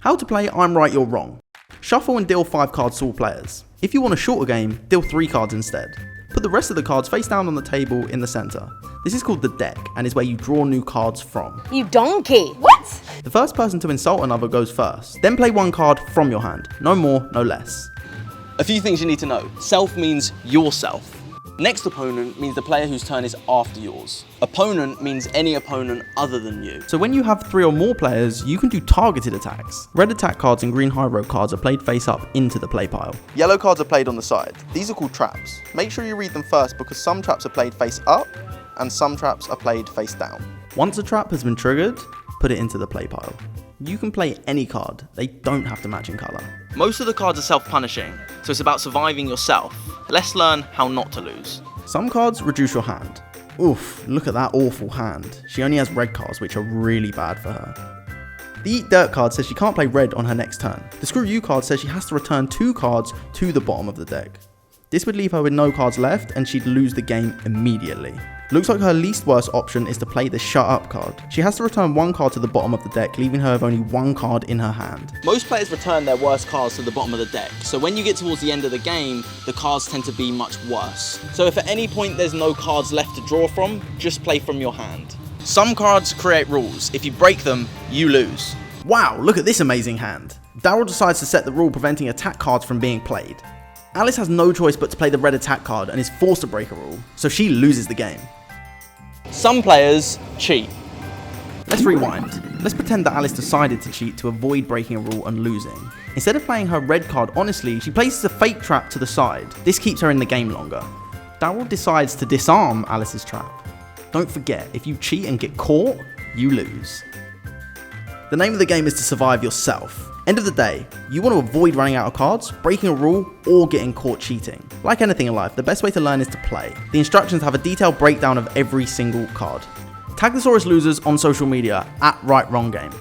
How to play I'm Right You're Wrong. Shuffle and deal 5 cards to all players. If you want a shorter game, deal 3 cards instead. Put the rest of the cards face down on the table in the centre. This is called the deck and is where you draw new cards from. You donkey! What? The first person to insult another goes first. Then play 1 card from your hand. No more, no less. A few things you need to know. Self means yourself. Next opponent means the player whose turn is after yours. Opponent means any opponent other than you. So when you have 3 or more players, you can do targeted attacks. Red attack cards and green high road cards are played face up into the play pile. Yellow cards are played on the side. These are called traps. Make sure you read them first because some traps are played face up and some traps are played face down. Once a trap has been triggered, put it into the play pile. You can play any card, they don't have to match in colour. Most of the cards are self-punishing, so it's about surviving yourself. Let's learn how not to lose. Some cards reduce your hand. Oof, look at that awful hand. She only has red cards, which are really bad for her. The Eat Dirt card says she can't play red on her next turn. The Screw You card says she has to return 2 cards to the bottom of the deck. This would leave her with no cards left and she'd lose the game immediately. Looks like her least worst option is to play the Shut Up card. She has to return 1 card to the bottom of the deck, leaving her with only 1 card in her hand. Most players return their worst cards to the bottom of the deck, so when you get towards the end of the game, the cards tend to be much worse. So if at any point there's no cards left to draw from, just play from your hand. Some cards create rules. If you break them, you lose. Wow, look at this amazing hand. Daryl decides to set the rule preventing attack cards from being played. Alice has no choice but to play the red attack card and is forced to break a rule, so she loses the game. Some players cheat. Let's rewind. Let's pretend that Alice decided to cheat to avoid breaking a rule and losing. Instead of playing her red card honestly, she places a fake trap to the side. This keeps her in the game longer. Daryl decides to disarm Alice's trap. Don't forget, if you cheat and get caught, you lose. The name of the game is to survive yourself. End of the day, you want to avoid running out of cards, breaking a rule, or getting caught cheating. Like anything in life, the best way to learn is to play. The instructions have a detailed breakdown of every single card. Tag the Saurus losers on social media @RightWrongGame.